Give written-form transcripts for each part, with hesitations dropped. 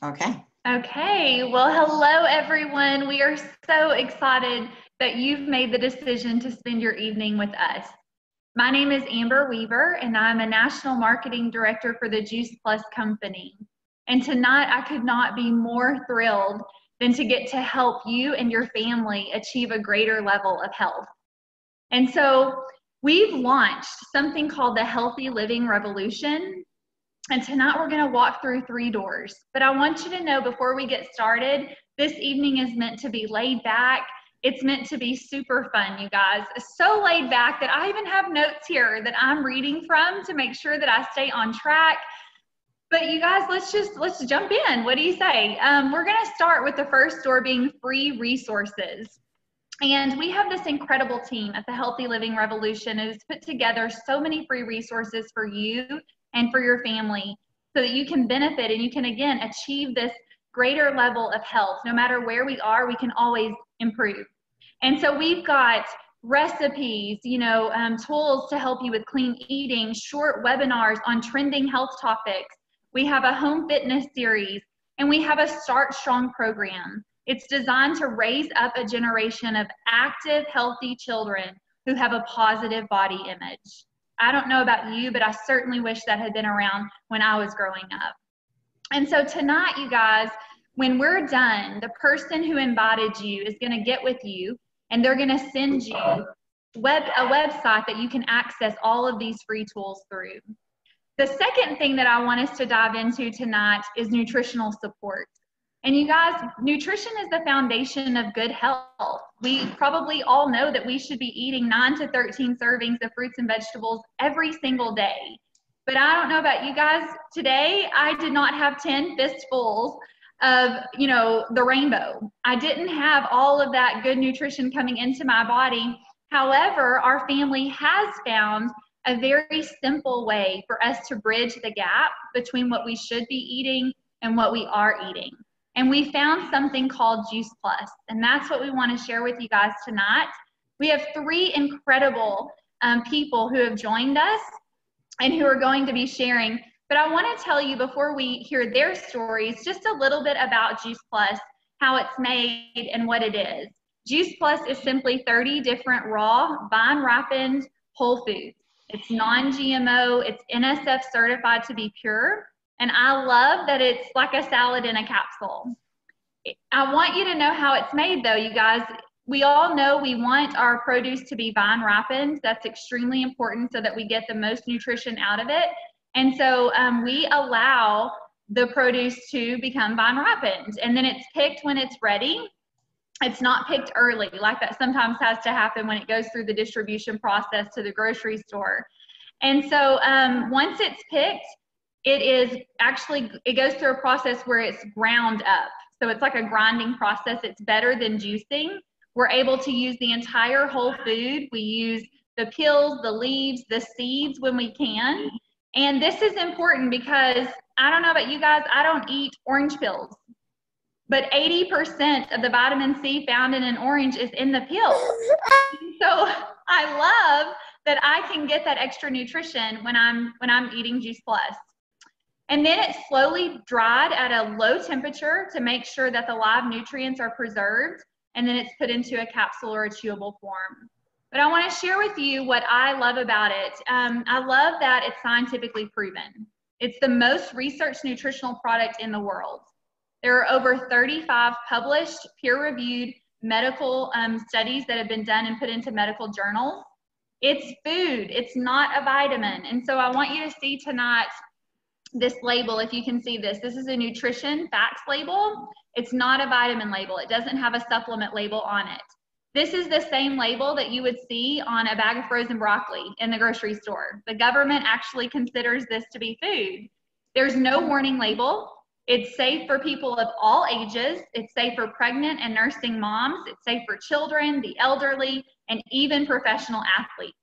Okay. Okay, well, hello everyone. We are so excited that you've made the decision to spend your evening with us. My name is Amber Weaver, and I'm a National Marketing Director for the Juice Plus Company. And tonight, I could not be more thrilled than to get to help you and your family achieve a greater level of health. And so, we've launched something called the Healthy Living Revolution. And tonight we're going to walk through 3 doors. But I want you to know before we get started, this evening is meant to be laid back. It's meant to be super fun, you guys. So laid back that I even have notes here that I'm reading from to make sure that I stay on track. But you guys, let's jump in. What do you say? We're going to start with the first door being free resources. And we have this incredible team at the Healthy Living Revolution. It has put together so many free resources for you and for your family so that you can benefit and you can, again, achieve this greater level of health. No matter where we are, we can always improve. And so we've got recipes, tools to help you with clean eating, short webinars on trending health topics. We have a home fitness series, and we have a Start Strong program. It's designed to raise up a generation of active, healthy children who have a positive body image. I don't know about you, but I certainly wish that had been around when I was growing up. And so tonight, you guys, when we're done, the person who invited you is going to get with you, and they're going to send you a website that you can access all of these free tools through. The second thing that I want us to dive into tonight is nutritional support. And you guys, nutrition is the foundation of good health. We probably all know that we should be eating 9 to 13 servings of fruits and vegetables every single day. But I don't know about you guys. Today, I did not have 10 fistfuls of, the rainbow. I didn't have all of that good nutrition coming into my body. However, our family has found a very simple way for us to bridge the gap between what we should be eating and what we are eating. And we found something called Juice Plus, and that's what we want to share with you guys tonight. We have 3 incredible people who have joined us and who are going to be sharing. But I want to tell you before we hear their stories, just a little bit about Juice Plus, how it's made and what it is. Juice Plus is simply 30 different raw, vine-ripened whole foods. It's non-GMO, it's NSF certified to be pure. And I love that it's like a salad in a capsule. I want you to know how it's made though, you guys. We all know we want our produce to be vine ripened. That's extremely important so that we get the most nutrition out of it. And so we allow the produce to become vine ripened. And then it's picked when it's ready. It's not picked early like that sometimes has to happen when it goes through the distribution process to the grocery store. And so once it's picked, it goes through a process where it's ground up. So it's like a grinding process. It's better than juicing. We're able to use the entire whole food. We use the peels, the leaves, the seeds when we can. And this is important because I don't know about you guys, I don't eat orange peels. But 80% of the vitamin C found in an orange is in the peel. So I love that I can get that extra nutrition when I'm eating Juice Plus. And then it's slowly dried at a low temperature to make sure that the live nutrients are preserved. And then it's put into a capsule or a chewable form. But I want to share with you what I love about it. I love that it's scientifically proven. It's the most researched nutritional product in the world. There are over 35 published, peer-reviewed medical studies that have been done and put into medical journals. It's food. It's not a vitamin. And so I want you to see tonight this label, if you can see this. This is a nutrition facts label. It's not a vitamin label. It doesn't have a supplement label on it. This is the same label that you would see on a bag of frozen broccoli in the grocery store. The government actually considers this to be food. There's no warning label. It's safe for people of all ages. It's safe for pregnant and nursing moms. It's safe for children, the elderly, and even professional athletes.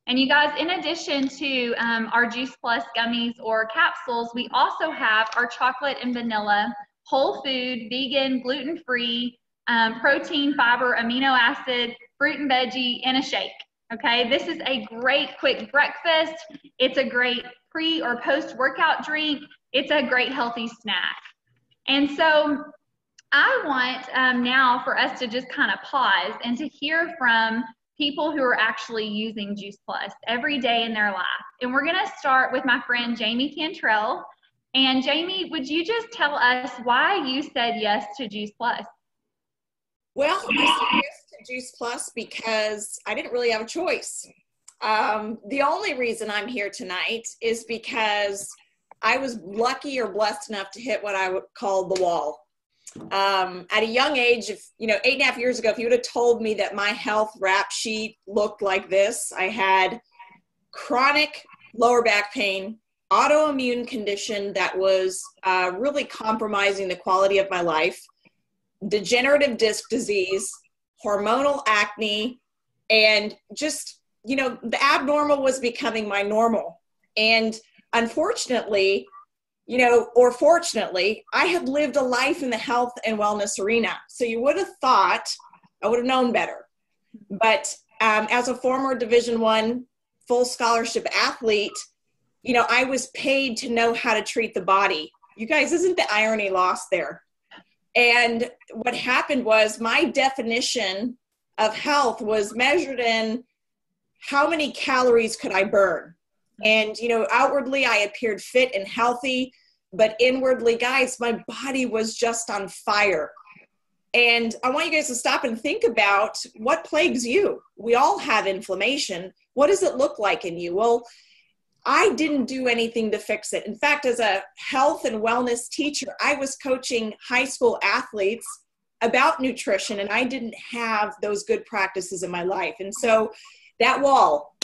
And you guys, in addition to our Juice Plus gummies or capsules, we also have our chocolate and vanilla, whole food, vegan, gluten-free, protein, fiber, amino acid, fruit and veggie in a shake. Okay, this is a great quick breakfast. It's a great pre or post workout drink. It's a great healthy snack. And so I want now for us to just kind of pause and to hear from people who are actually using Juice Plus every day in their life. And we're going to start with my friend Jamie Cantrell. And Jamie, would you just tell us why you said yes to Juice Plus? Well, I said yes to Juice Plus because I didn't really have a choice. The only reason I'm here tonight is because I was lucky or blessed enough to hit what I would call the wall. At a young age, 8.5 years ago, if you would have told me that my health rap sheet looked like this, I had chronic lower back pain, autoimmune condition that was really compromising the quality of my life, degenerative disc disease, hormonal acne, and just, the abnormal was becoming my normal. And unfortunately, or fortunately, I had lived a life in the health and wellness arena. So you would have thought I would have known better. But as a former Division I full scholarship athlete, I was paid to know how to treat the body. You guys, isn't the irony lost there? And what happened was my definition of health was measured in how many calories could I burn. And, outwardly I appeared fit and healthy, but inwardly, guys, my body was just on fire. And I want you guys to stop and think about what plagues you. We all have inflammation. What does it look like in you? Well, I didn't do anything to fix it. In fact, as a health and wellness teacher, I was coaching high school athletes about nutrition, and I didn't have those good practices in my life. And so that wall,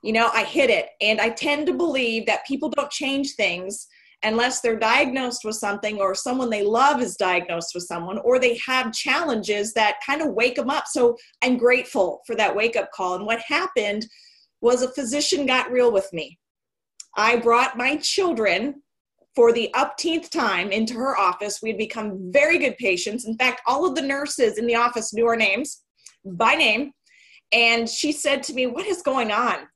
I hit it. And I tend to believe that people don't change things unless they're diagnosed with something, or someone they love is diagnosed with someone, or they have challenges that kind of wake them up. So I'm grateful for that wake-up call. And what happened was a physician got real with me. I brought my children for the upteenth time into her office. We had become very good patients. In fact, all of the nurses in the office knew our names by name. And she said to me, "What is going on?"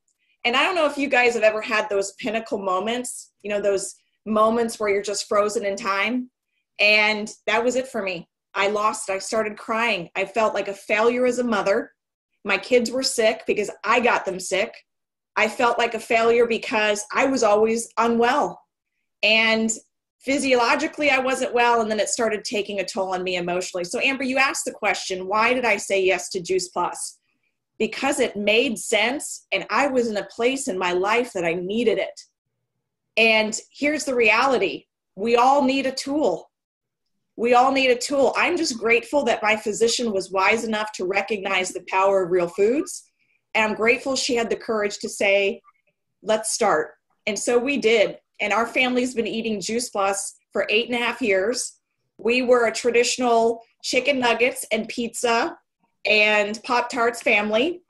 And I don't know if you guys have ever had those pinnacle moments, those moments where you're just frozen in time. And that was it for me. I started crying. I felt like a failure as a mother. My kids were sick because I got them sick. I felt like a failure because I was always unwell. And physiologically, I wasn't well. And then it started taking a toll on me emotionally. So Amber, you asked the question, why did I say yes to Juice Plus? Because it made sense. And I was in a place in my life that I needed it. And here's the reality. We all need a tool. We all need a tool. I'm just grateful that my physician was wise enough to recognize the power of real foods. And I'm grateful she had the courage to say, let's start. And so we did. And our family's been eating Juice Plus for 8.5 years. We were a traditional chicken nuggets and pizza and Pop-Tarts family.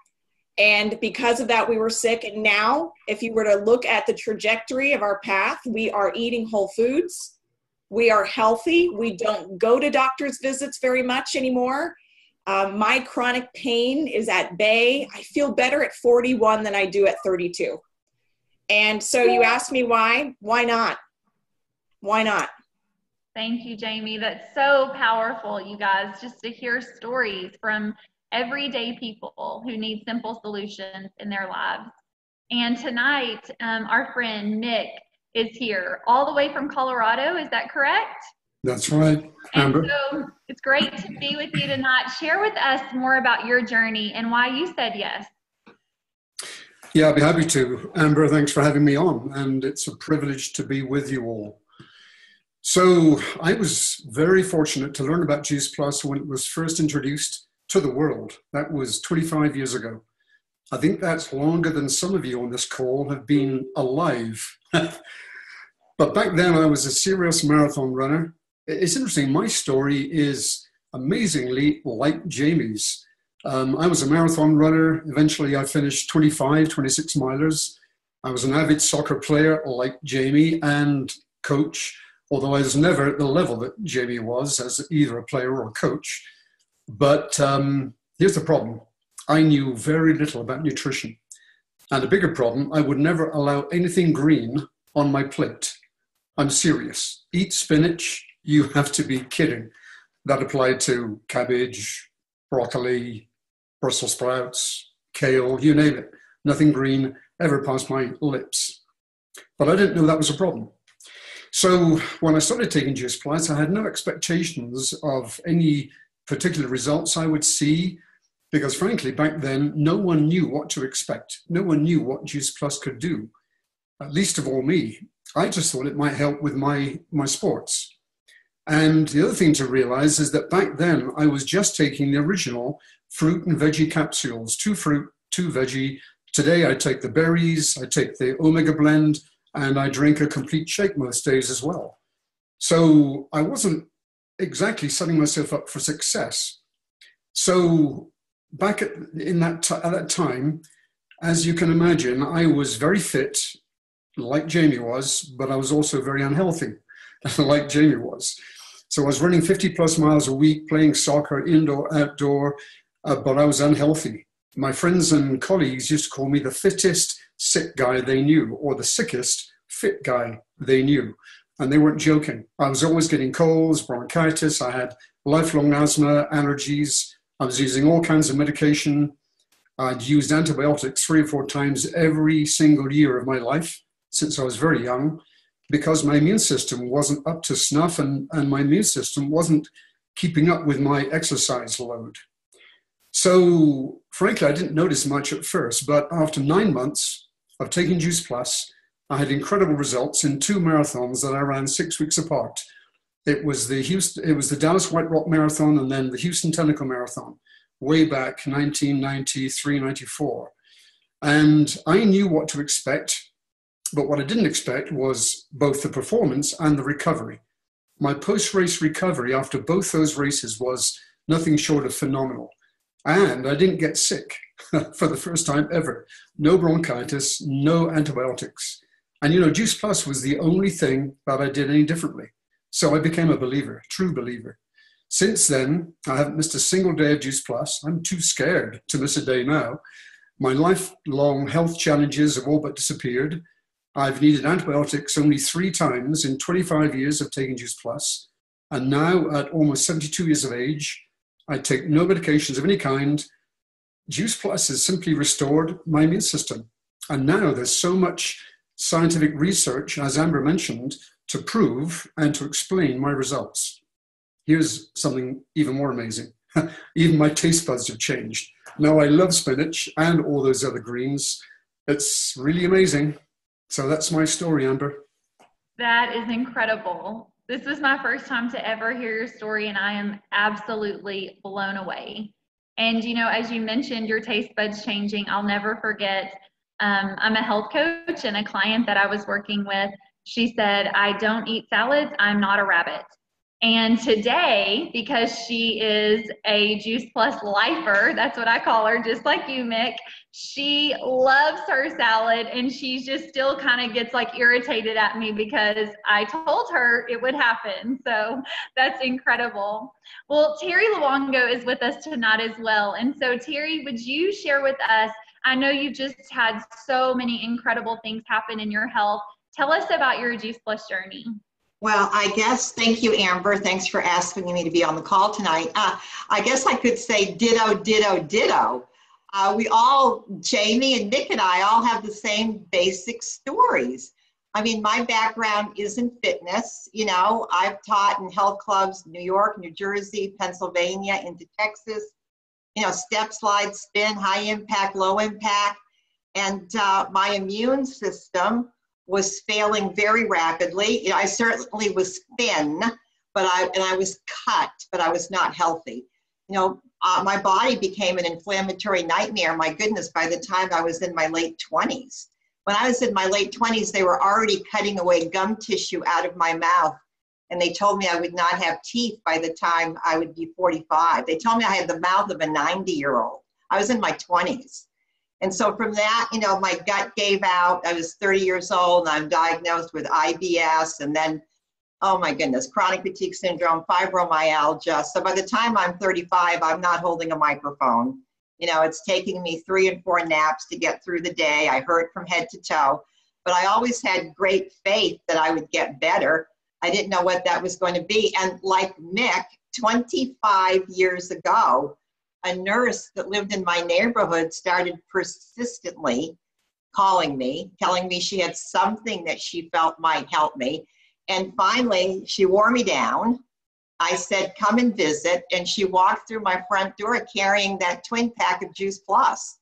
And because of that, we were sick. And now, if you were to look at the trajectory of our path, we are eating whole foods. We are healthy. We don't go to doctor's visits very much anymore. My chronic pain is at bay. I feel better at 41 than I do at 32. And so you ask me why? Why not? Why not? Thank you, Jamie. That's so powerful, you guys, just to hear stories from everyday people who need simple solutions in their lives. And tonight, our friend Mick is here all the way from Colorado. Is that correct? That's right, Amber. And so it's great to be with you tonight. Share with us more about your journey and why you said yes. Yeah, I'd be happy to. Amber, thanks for having me on. And it's a privilege to be with you all. So I was very fortunate to learn about Juice Plus when it was first introduced to the world. That was 25 years ago. I think that's longer than some of you on this call have been alive. But back then I was a serious marathon runner. It's interesting, my story is amazingly like Jamie's. I was a marathon runner. Eventually I finished 26 milers. I was an avid soccer player like Jamie and coach, although I was never at the level that Jamie was as either a player or a coach. But here's the problem. I knew very little about nutrition. And a bigger problem, I would never allow anything green on my plate. I'm serious. Eat spinach, You have to be kidding. That applied to cabbage, broccoli, Brussels sprouts, kale, you name it. Nothing green ever passed my lips. But I didn't know that was a problem. So when I started taking Juice Plus, I had no expectations of any particular results I would see, because frankly, back then, no one knew what to expect. No one knew what Juice Plus could do, least of all me. I just thought it might help with my sports. And the other thing to realize is that back then, I was just taking the original fruit and veggie capsules, 2 fruit, 2 veggie. Today, I take the berries, I take the omega blend, and I drink a complete shake most days as well. So I wasn't exactly setting myself up for success. So back at that time, as you can imagine, I was very fit, like Jamie was, but I was also very unhealthy, like Jamie was. So I was running 50 plus miles a week, playing soccer, indoor, outdoor, but I was unhealthy. My friends and colleagues used to call me the fittest sick guy they knew, or the sickest fit guy they knew. And they weren't joking. I was always getting colds, bronchitis. I had lifelong asthma, allergies. I was using all kinds of medication. I'd used antibiotics 3 or 4 times every single year of my life since I was very young, because my immune system wasn't up to snuff, and my immune system wasn't keeping up with my exercise load. So frankly, I didn't notice much at first, but after 9 months of taking Juice Plus, I had incredible results in 2 marathons that I ran 6 weeks apart. It was the Dallas White Rock Marathon and then the Houston Technical Marathon, way back 1993, 94. And I knew what to expect, but what I didn't expect was both the performance and the recovery. My post-race recovery after both those races was nothing short of phenomenal. And I didn't get sick for the first time ever. No bronchitis, no antibiotics. And Juice Plus was the only thing that I did any differently. So I became a believer, true believer. Since then, I haven't missed a single day of Juice Plus. I'm too scared to miss a day now. My lifelong health challenges have all but disappeared. I've needed antibiotics only 3 times in 25 years of taking Juice Plus. And now at almost 72 years of age, I take no medications of any kind. Juice Plus has simply restored my immune system. And now there's so much scientific research, as Amber mentioned, to prove and to explain my results. Here's something even more amazing. Even my taste buds have changed. Now I love spinach and all those other greens. It's really amazing. So that's my story, Amber. That is incredible. This is my first time to ever hear your story, and I am absolutely blown away. And, as you mentioned, your taste buds changing, I'll never forget. I'm a health coach, and a client that I was working with, she said, "I don't eat salads. I'm not a rabbit." And today, because she is a Juice Plus lifer, that's what I call her, just like you, Mick, she loves her salad, and she just still kind of gets irritated at me because I told her it would happen. So that's incredible. Well, Terri Luongo is with us tonight as well. And so Terri, would you share with us, I know you just had so many incredible things happen in your health. Tell us about your Juice Plus journey. Well, I guess, thank you, Amber. Thanks for asking me to be on the call tonight. I guess I could say ditto, ditto, ditto. We all, Jamie and Mick and I, all have the same basic stories. I mean, my background is in fitness. I've taught in health clubs, New York, New Jersey, Pennsylvania, into Texas, step, slide, spin, high impact, low impact. And my immune system was failing very rapidly. I certainly was thin, but I was cut, but I was not healthy. My body became an inflammatory nightmare. My goodness, by the time I was in my late 20s. When I was in my late 20s, they were already cutting away gum tissue out of my mouth. And they told me I would not have teeth by the time I would be 45. They told me I had the mouth of a 90-year-old. I was in my 20s. And so from that, my gut gave out. I was 30 years old, and I'm diagnosed with IBS, and then, oh my goodness, chronic fatigue syndrome, fibromyalgia. So by the time I'm 35, I'm not holding a microphone. It's taking me 3 and 4 naps to get through the day. I hurt from head to toe, but I always had great faith that I would get better. I didn't know what that was going to be. And like Mick, 25 years ago, a nurse that lived in my neighborhood started persistently calling me, telling me she had something that she felt might help me. And finally, she wore me down. I said, come and visit. And she walked through my front door carrying that twin pack of Juice Plus.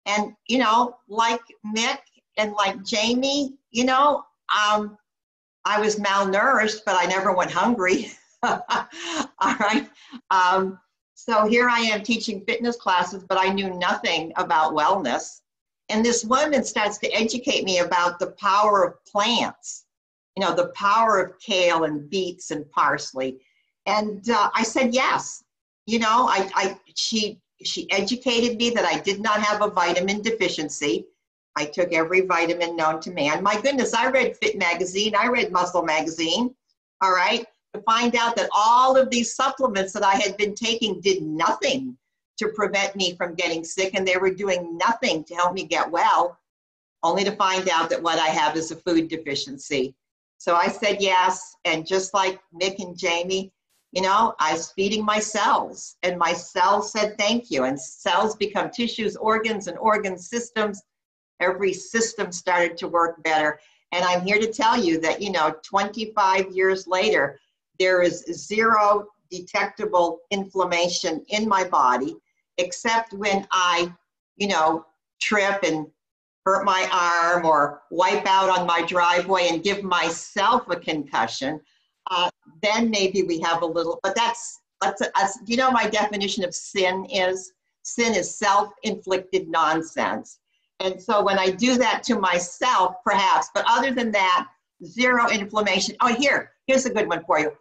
And, you know, like Mick and like Jamie, you know, I was malnourished, but I never went hungry. All right. So here I am teaching fitness classes, but I knew nothing about wellness. And this woman starts to educate me about the power of plants, you know, the power of kale and beets and parsley. And I said yes. You know, she educated me that I did not have a vitamin deficiency. I took every vitamin known to man. My goodness, I read Fit Magazine. I read Muscle Magazine. All right. To find out that all of these supplements that I had been taking did nothing to prevent me from getting sick, and they were doing nothing to help me get well, only to find out that what I have is a food deficiency. So I said yes, and just like Mick and Jamie, you know, I was feeding my cells, and my cells said thank you, and cells become tissues, organs, and organ systems. Every system started to work better. And I'm here to tell you that, you know, 25 years later, there is zero detectable inflammation in my body, except when I, you know, trip and hurt my arm or wipe out on my driveway and give myself a concussion. Then maybe we have a little, but that's you know, my definition of sin is self-inflicted nonsense. And so when I do that to myself, perhaps, but other than that, zero inflammation. Oh, here's a good one for you.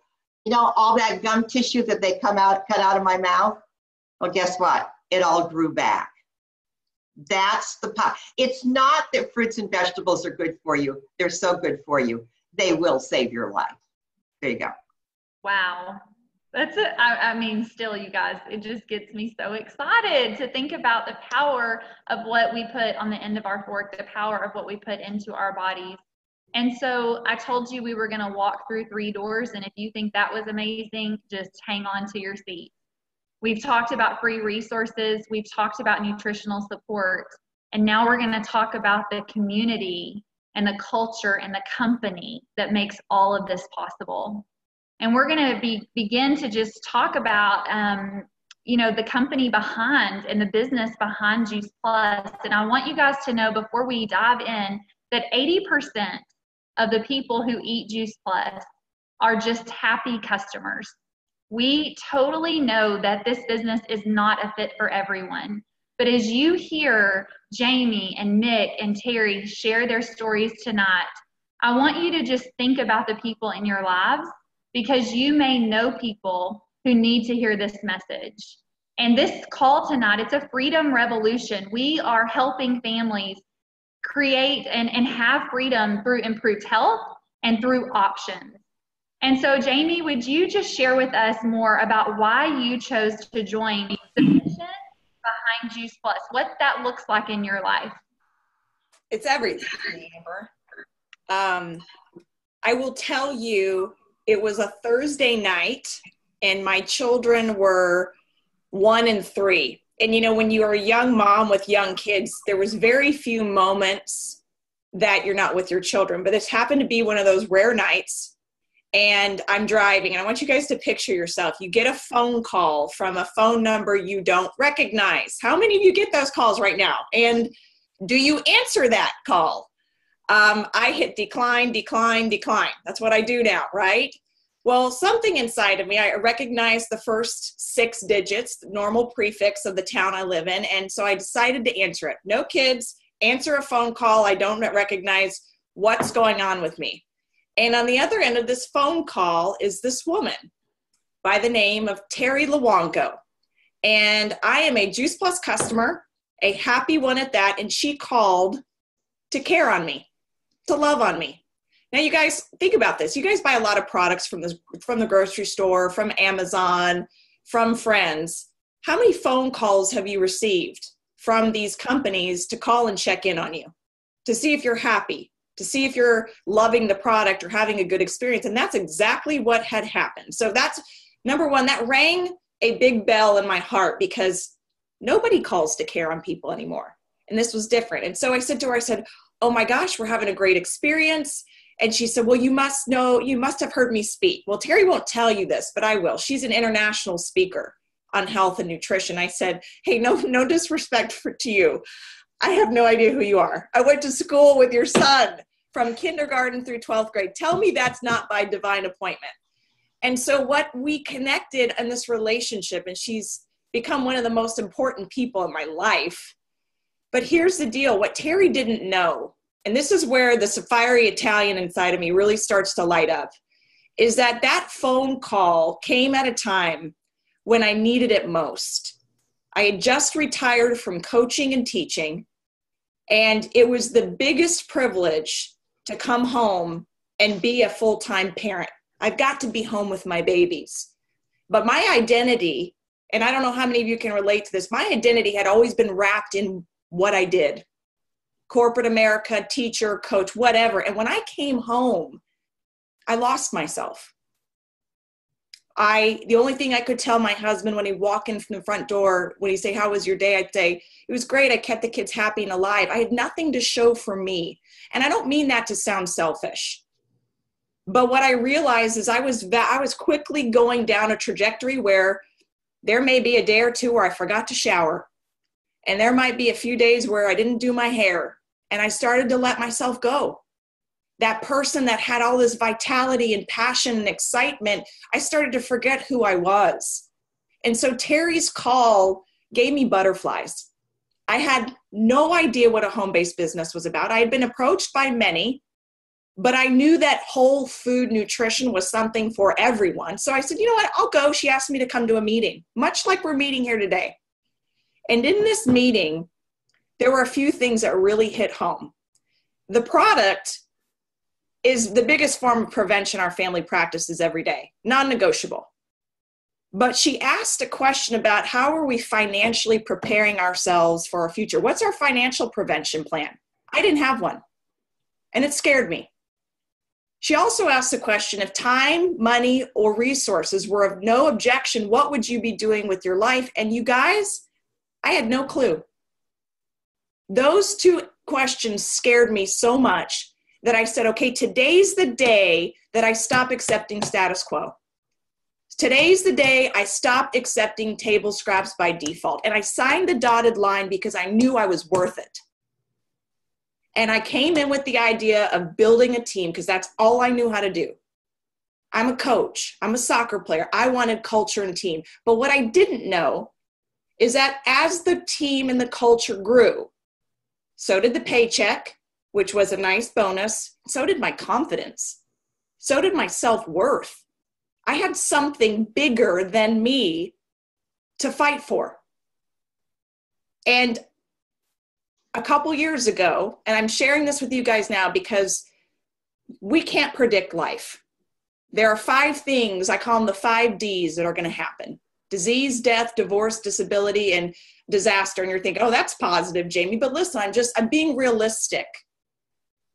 You know, all that gum tissue that they cut out of my mouth, well, guess what? It all grew back. That's the power. It's not that fruits and vegetables are good for you. They're so good for you. They will save your life. There you go. Wow. That's it. I mean, still, you guys, it just gets me so excited to think about the power of what we put on the end of our fork, the power of what we put into our bodies. And so I told you we were going to walk through 3 doors. And if you think that was amazing, just hang on to your seat. We've talked about free resources. We've talked about nutritional support. And now we're going to talk about the community and the culture and the company that makes all of this possible. And we're going to begin to just talk about, you know, the company behind and the business behind Juice Plus. And I want you guys to know before we dive in that 80% of the people who eat Juice Plus are just happy customers. We totally know that this business is not a fit for everyone. But as you hear Jamie and Mick and Terri share their stories tonight, I want you to just think about the people in your lives, because you may know people who need to hear this message. And this call tonight, it's a freedom revolution. We are helping families create and have freedom through improved health and through options. And so, Jamie, would you just share with us more about why you chose to join the mission behind Juice Plus, what that looks like in your life? It's everything, Amber. I will tell you, it was a Thursday night, and my children were 1 and 3. And, you know, when you're a young mom with young kids, there was very few moments that you're not with your children. But this happened to be one of those rare nights. And I'm driving, and I want you guys to picture yourself. You get a phone call from a phone number you don't recognize. How many of you get those calls right now? And do you answer that call? I hit decline, decline, decline. That's what I do now, right? Well, something inside of me, I recognized the first 6 digits, the normal prefix of the town I live in, and so I decided to answer it. No kids, answer a phone call. I don't recognize what's going on with me. And on the other end of this phone call is this woman by the name of Terri Luongo. And I am a Juice Plus customer, a happy one at that, and she called to care on me, to love on me. Now, you guys, think about this. You guys buy a lot of products from the grocery store, from Amazon, from friends. How many phone calls have you received from these companies to call and check in on you, to see if you're happy, to see if you're loving the product or having a good experience. And that's exactly what had happened. So that's number one, that rang a big bell in my heart because nobody calls to care on people anymore. And this was different. And so I said to her, I said, oh my gosh, we're having a great experience. And she said, well, you must know, you must have heard me speak. Well, Terri won't tell you this, but I will. She's an international speaker on health and nutrition. I said, hey, no disrespect to you. I have no idea who you are. I went to school with your son from kindergarten through 12th grade. Tell me that's not by divine appointment. And so what we connected in this relationship, and she's become one of the most important people in my life. But here's the deal. What Terri didn't know, and this is where the fiery Italian inside of me really starts to light up, is that that phone call came at a time when I needed it most. I had just retired from coaching and teaching, and it was the biggest privilege to come home and be a full-time parent. I've got to be home with my babies. But my identity, and I don't know how many of you can relate to this, my identity had always been wrapped in what I did. Corporate America, teacher, coach, whatever. And when I came home, I lost myself. The only thing I could tell my husband when he walked in from the front door, when he'd say, how was your day? I'd say, it was great. I kept the kids happy and alive. I had nothing to show for me. And I don't mean that to sound selfish. But what I realized is I was quickly going down a trajectory where there may be a day or two where I forgot to shower. And there might be a few days where I didn't do my hair. And I started to let myself go. That person that had all this vitality and passion and excitement, I started to forget who I was. And so Terri's call gave me butterflies. I had no idea what a home-based business was about. I had been approached by many, but I knew that whole food nutrition was something for everyone. So I said, you know what, I'll go. She asked me to come to a meeting, much like we're meeting here today. And in this meeting, there were a few things that really hit home. The product is the biggest form of prevention our family practices every day, non-negotiable. But she asked a question about how are we financially preparing ourselves for our future? What's our financial prevention plan? I didn't have one, and it scared me. She also asked the question, if time, money, or resources were of no objection, what would you be doing with your life? And you guys, I had no clue. Those two questions scared me so much that I said, okay, today's the day that I stop accepting status quo. Today's the day I stopped accepting table scraps by default. And I signed the dotted line because I knew I was worth it. And I came in with the idea of building a team because that's all I knew how to do. I'm a coach. I'm a soccer player. I wanted culture and team. But what I didn't know is that as the team and the culture grew, so did the paycheck, which was a nice bonus. So did my confidence. So did my self-worth. I had something bigger than me to fight for. And a couple years ago, and I'm sharing this with you guys now because we can't predict life. There are 5 things, I call them the 5 Ds that are going to happen. Disease, death, divorce, disability, and disaster. And you're thinking, oh, that's positive, Jamie. But listen, I'm being realistic.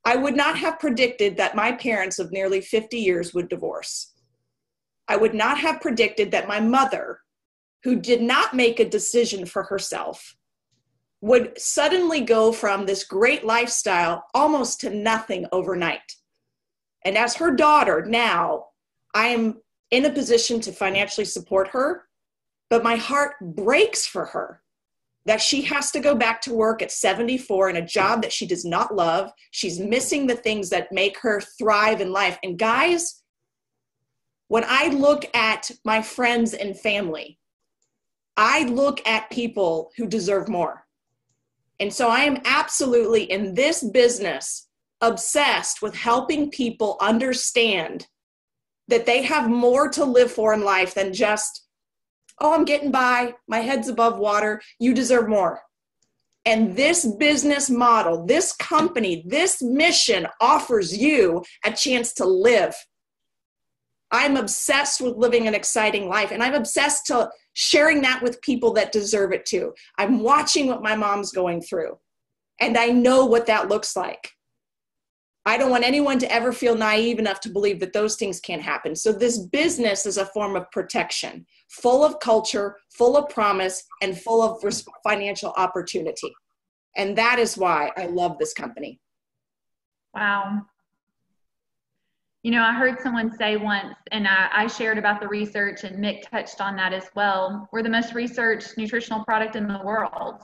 I would not have predicted that my parents of nearly 50 years would divorce. I would not have predicted that my mother, who did not make a decision for herself, would suddenly go from this great lifestyle almost to nothing overnight. And as her daughter now, I am in a position to financially support her, but my heart breaks for her that she has to go back to work at 74 in a job that she does not love. She's missing the things that make her thrive in life. And guys, when I look at my friends and family, I look at people who deserve more. And so I am absolutely in this business obsessed with helping people understand that they have more to live for in life than just, oh, I'm getting by, my head's above water, you deserve more. And this business model, this company, this mission offers you a chance to live. I'm obsessed with living an exciting life, and I'm obsessed to sharing that with people that deserve it too. I'm watching what my mom's going through, and I know what that looks like. I don't want anyone to ever feel naive enough to believe that those things can't happen. So this business is a form of protection, full of culture, full of promise, and full of financial opportunity. And that is why I love this company. Wow. You know, I heard someone say once, and I shared about the research, and Mick touched on that as well. We're the most researched nutritional product in the world.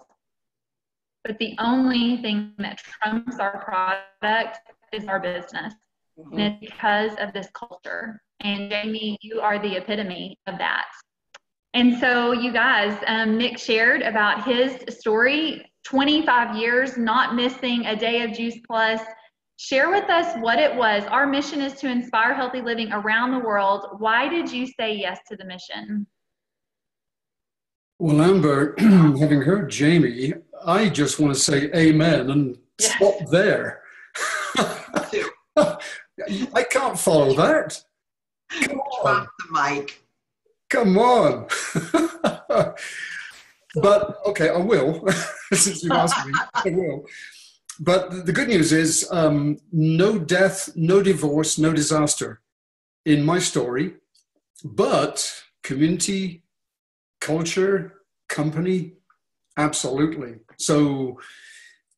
But the only thing that trumps our product is our business. Mm-hmm. And it's because of this culture. And Jamie, you are the epitome of that. And so you guys, Mick shared about his story, 25 years, not missing a day of Juice Plus. Share with us what it was. Our mission is to inspire healthy living around the world. Why did you say yes to the mission? Well, Amber, having heard Jamie, I just want to say amen and stop there. I can't follow that. Drop the mic. Come on. But, okay, I will. Since you've asked me, I will. But the good news is no death, no divorce, no disaster in my story, but community, culture, company, absolutely. So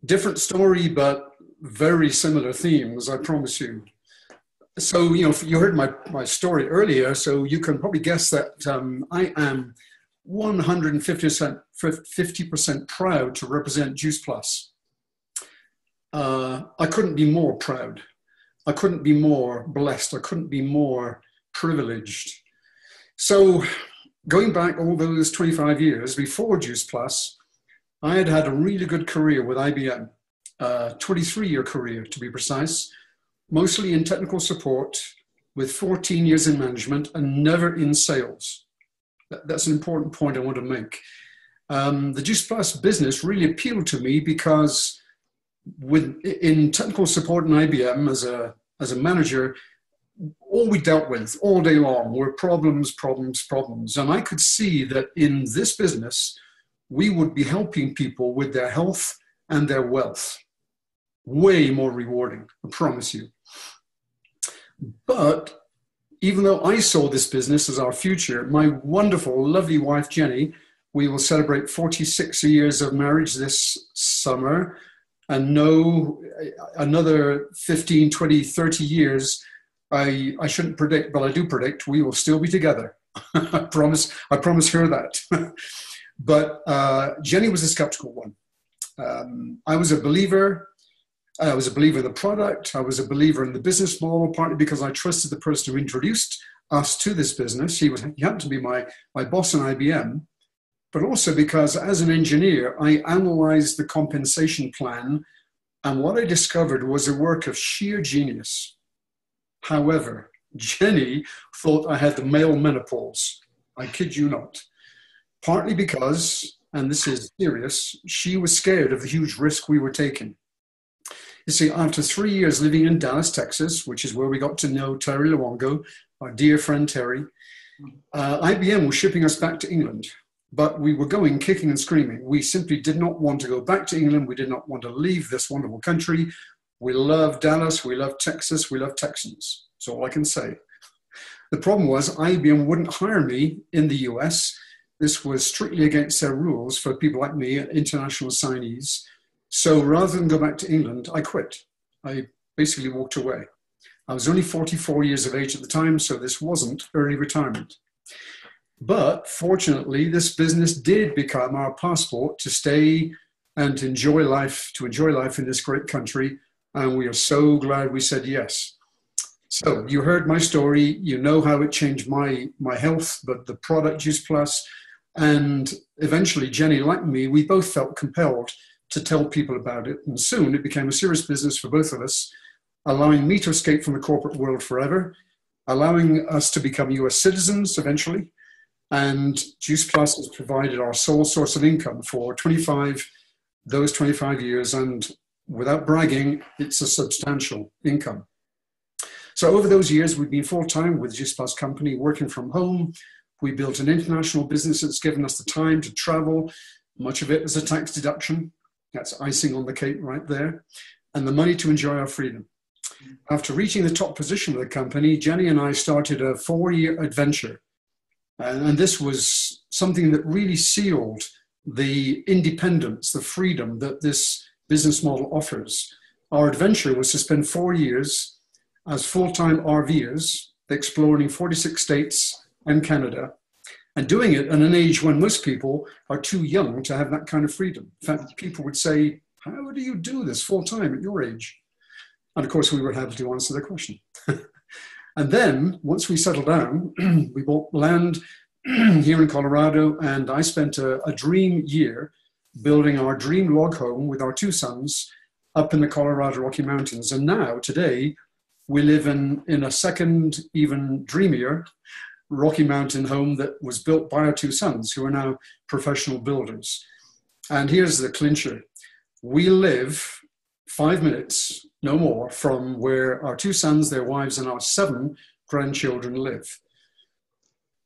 different story, but very similar themes, I promise you. So, you know, you heard my story earlier, so you can probably guess that I am 150% proud to represent Juice Plus. I couldn't be more proud. I couldn't be more blessed. I couldn't be more privileged. So going back all those 25 years before Juice Plus, I had had a really good career with IBM, a 23-year career to be precise, mostly in technical support with 14 years in management and never in sales. That's an important point I want to make. The Juice Plus business really appealed to me because in technical support in IBM as a manager, all we dealt with all day long were problems, problems, problems. And I could see that in this business, we would be helping people with their health and their wealth. Way more rewarding, I promise you. But even though I saw this business as our future, my wonderful, lovely wife, Jenny, we will celebrate 46 years of marriage this summer. And no, another 15, 20, 30 years, I shouldn't predict, but I do predict we will still be together. I promise her that. But Jenny was a skeptical one. I was a believer. I was a believer in the product. I was a believer in the business model, partly because I trusted the person who introduced us to this business. He happened to be my boss in IBM. But also because as an engineer, I analyzed the compensation plan, and what I discovered was a work of sheer genius. However, Jenny thought I had the male menopause. I kid you not. Partly because, and this is serious, she was scared of the huge risk we were taking. You see, after 3 years living in Dallas, Texas, which is where we got to know Terri Luongo, our dear friend Terri, IBM was shipping us back to England. But we were going kicking and screaming. We simply did not want to go back to England. We did not want to leave this wonderful country. We love Dallas. We love Texas. We love Texans. That's all I can say. The problem was IBM wouldn't hire me in the US. This was strictly against their rules for people like me, international signees. So rather than go back to England, I quit. I basically walked away. I was only 44 years of age at the time, so this wasn't early retirement. But fortunately, this business did become our passport to stay and to enjoy life in this great country. And we are so glad we said yes. So you heard my story. You know how it changed my health, but the product Juice Plus. And eventually, Jenny, like me, we both felt compelled to tell people about it. And soon it became a serious business for both of us, allowing me to escape from the corporate world forever, allowing us to become US citizens eventually. And Juice Plus has provided our sole source of income for those 25 years. And without bragging, it's a substantial income. So over those years, we've been full-time with Juice Plus Company, working from home. We built an international business that's given us the time to travel. Much of it was a tax deduction. That's icing on the cake right there. And the money to enjoy our freedom. after reaching the top position of the company, Jenny and I started a 4-year adventure. And this was something that really sealed the independence, the freedom that this business model offers. Our adventure was to spend 4 years as full-time RVers, exploring 46 states and Canada, and doing it at an age when most people are too young to have that kind of freedom. In fact, people would say, how do you do this full-time at your age? And of course, we were happy to answer the question. And then, once we settled down, we bought land here in Colorado, and I spent a dream year building our dream log home with our 2 sons up in the Colorado Rocky Mountains. And now, today, we live in a second, even dreamier Rocky Mountain home that was built by our 2 sons, who are now professional builders. And here's the clincher. We live 5 minutes, no more, from where our 2 sons, their wives, and our 7 grandchildren live.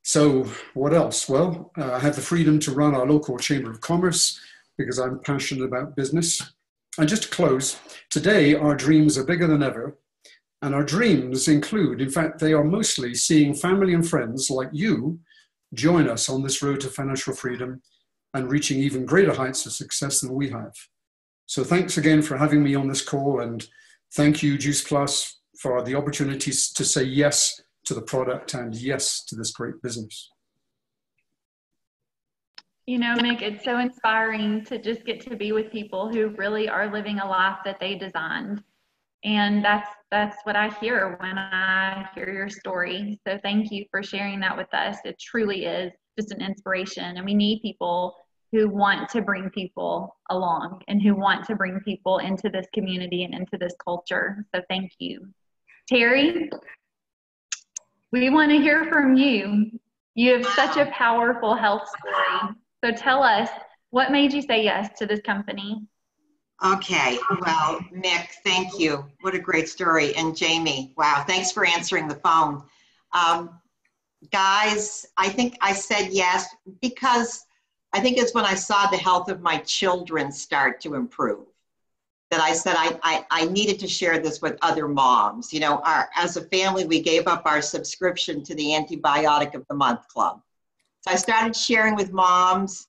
So what else? Well, I have the freedom to run our local Chamber of Commerce because I'm passionate about business. And just to close, today our dreams are bigger than ever. And our dreams include, in fact, they are mostly seeing family and friends like you join us on this road to financial freedom and reaching even greater heights of success than we have. So thanks again for having me on this call, and thank you, Juice Plus, for the opportunities to say yes to the product and yes to this great business. You know, Mick, it's so inspiring to just get to be with people who really are living a life that they designed. And that's what I hear when I hear your story. So thank you for sharing that with us. It truly is just an inspiration. And we need people who want to bring people along and who want to bring people into this community and into this culture. So thank you. Terri, we want to hear from you. You have such a powerful health story. So tell us, what made you say yes to this company? Okay, well, Mick, thank you. What a great story. And Jamie, wow, thanks for answering the phone. Guys, I think I said yes because I think it's when I saw the health of my children start to improve that I said I needed to share this with other moms. You know, as a family, we gave up our subscription to the Antibiotic of the Month Club. So I started sharing with moms.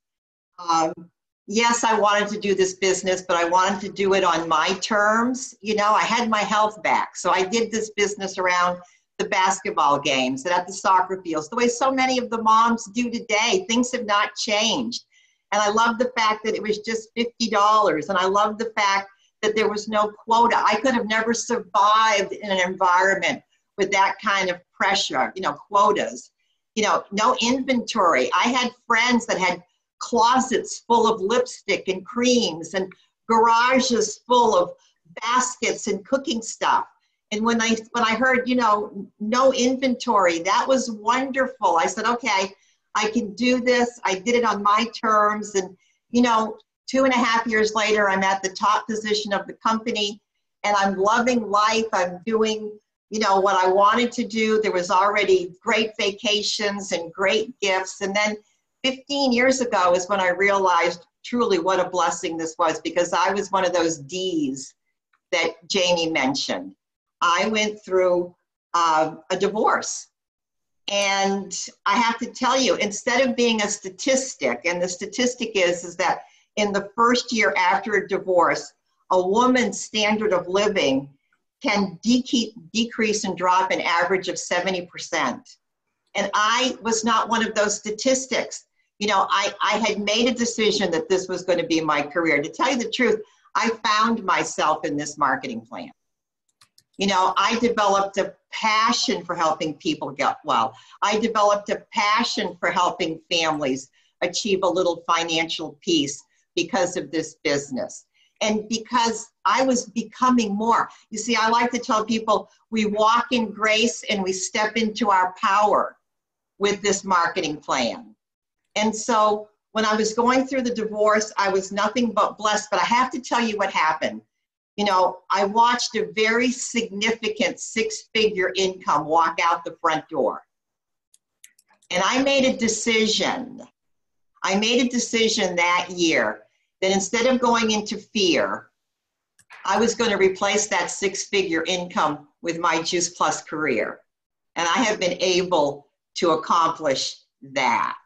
Yes, I wanted to do this business, but I wanted to do it on my terms. You know, I had my health back. So I did this business around the basketball games and at the soccer fields, the way so many of the moms do today. Things have not changed. And I love the fact that it was just $50. And I love the fact that there was no quota. I could have never survived in an environment with that kind of pressure, you know, quotas, you know, no inventory. I had friends that had closets full of lipstick and creams and garages full of baskets and cooking stuff. And when I heard, you know, no inventory, that was wonderful. I said, okay, I can do this. I did it on my terms. And, you know, 2.5 years later, I'm at the top position of the company and I'm loving life. I'm doing, you know, what I wanted to do. There was already great vacations and great gifts. And then 15 years ago is when I realized truly what a blessing this was, because I was one of those D's that Jamie mentioned. I went through a divorce. And I have to tell you, instead of being a statistic, and the statistic is that in the first year after a divorce, a woman's standard of living can decrease and drop an average of 70%. And I was not one of those statistics. You know, I had made a decision that this was going to be my career. To tell you the truth, I found myself in this marketing plan. You know, I developed a passion for helping people get well. I developed a passion for helping families achieve a little financial peace because of this business. And because I was becoming more. You see, I like to tell people we walk in grace and we step into our power with this marketing plan. And so when I was going through the divorce, I was nothing but blessed. But I have to tell you what happened. You know, I watched a very significant 6-figure income walk out the front door. And I made a decision. I made a decision that year that instead of going into fear, I was going to replace that six-figure income with my Juice Plus career. And I have been able to accomplish that.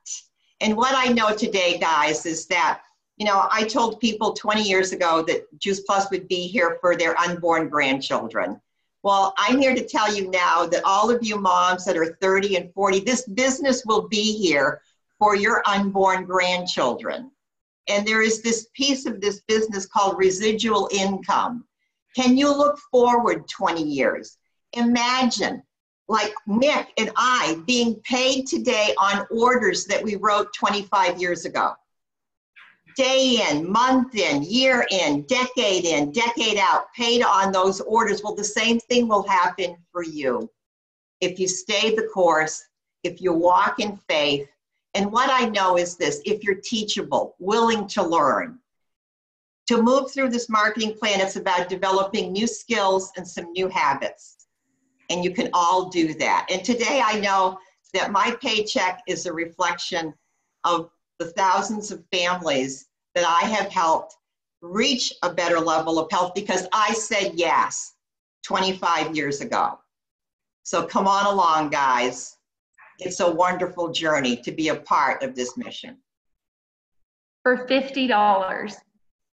And what I know today, guys, is that, you know, I told people 20 years ago that Juice Plus would be here for their unborn grandchildren. Well, I'm here to tell you now that all of you moms that are 30 and 40, this business will be here for your unborn grandchildren. And there is this piece of this business called residual income. Can you look forward 20 years? Imagine, like Mick and I, being paid today on orders that we wrote 25 years ago. Day in, month in, year in, decade out, paid on those orders. Well, the same thing will happen for you if you stay the course, if you walk in faith. And what I know is this: if you're teachable, willing to learn, to move through this marketing plan, it's about developing new skills and some new habits. And you can all do that. And today I know that my paycheck is a reflection of the thousands of families that I have helped reach a better level of health because I said yes 25 years ago. So come on along, guys. It's a wonderful journey to be a part of this mission. For $50,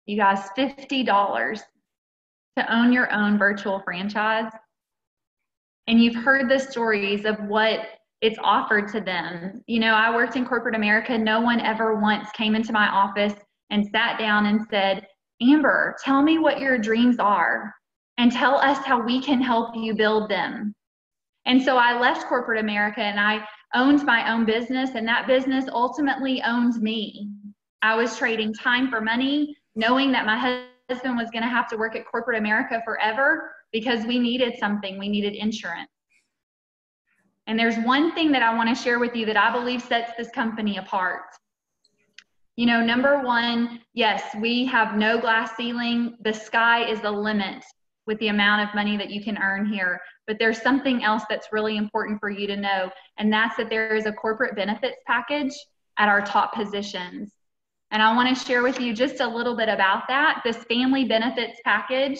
you guys, $50 to own your own virtual franchise. And you've heard the stories of what it's offered to them. You know, I worked in corporate America. No one ever once came into my office and sat down and said, Amber, tell me what your dreams are and tell us how we can help you build them. And so I left corporate America and I owned my own business, and that business ultimately owned me. I was trading time for money, knowing that my husband was going to have to work at corporate America forever because we needed something. We needed insurance. And there's one thing that I want to share with you that I believe sets this company apart. You know, number one, yes, we have no glass ceiling. The sky is the limit with the amount of money that you can earn here. But there's something else that's really important for you to know, and that's that there is a corporate benefits package at our top positions. And I want to share with you just a little bit about that. This family benefits package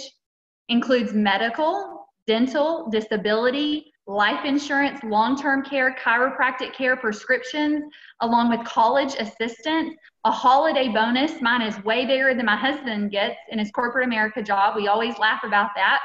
includes medical, dental, disability, life insurance, long-term care, chiropractic care, prescriptions, along with college assistance, a holiday bonus. Mine is way bigger than my husband gets in his corporate America job. We always laugh about that.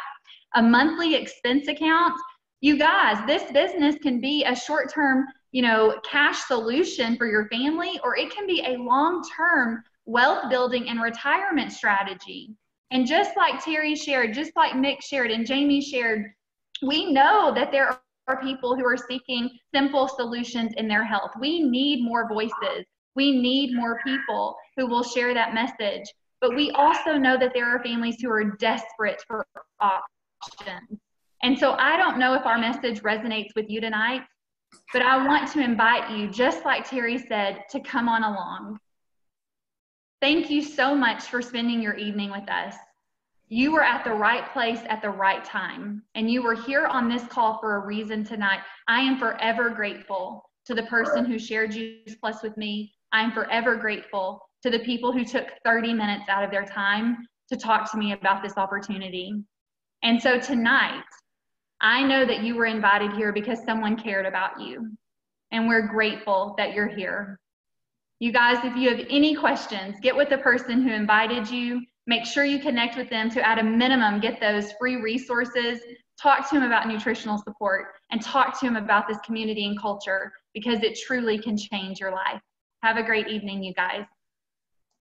A monthly expense account. You guys, this business can be a short-term, you know, cash solution for your family, or it can be a long-term wealth building and retirement strategy. And just like Terri shared, just like Mick shared and Jamie shared, we know that there are people who are seeking simple solutions in their health. We need more voices. We need more people who will share that message. But we also know that there are families who are desperate for options. And so I don't know if our message resonates with you tonight, but I want to invite you, just like Terri said, to come on along. Thank you so much for spending your evening with us. You were at the right place at the right time, and you were here on this call for a reason tonight. I am forever grateful to the person who shared Juice Plus with me. I am forever grateful to the people who took 30 minutes out of their time to talk to me about this opportunity. And so tonight, I know that you were invited here because someone cared about you, and we're grateful that you're here. You guys, if you have any questions, get with the person who invited you. Make sure you connect with them to, at a minimum, get those free resources. Talk to them about nutritional support and talk to them about this community and culture, because it truly can change your life. Have a great evening, you guys.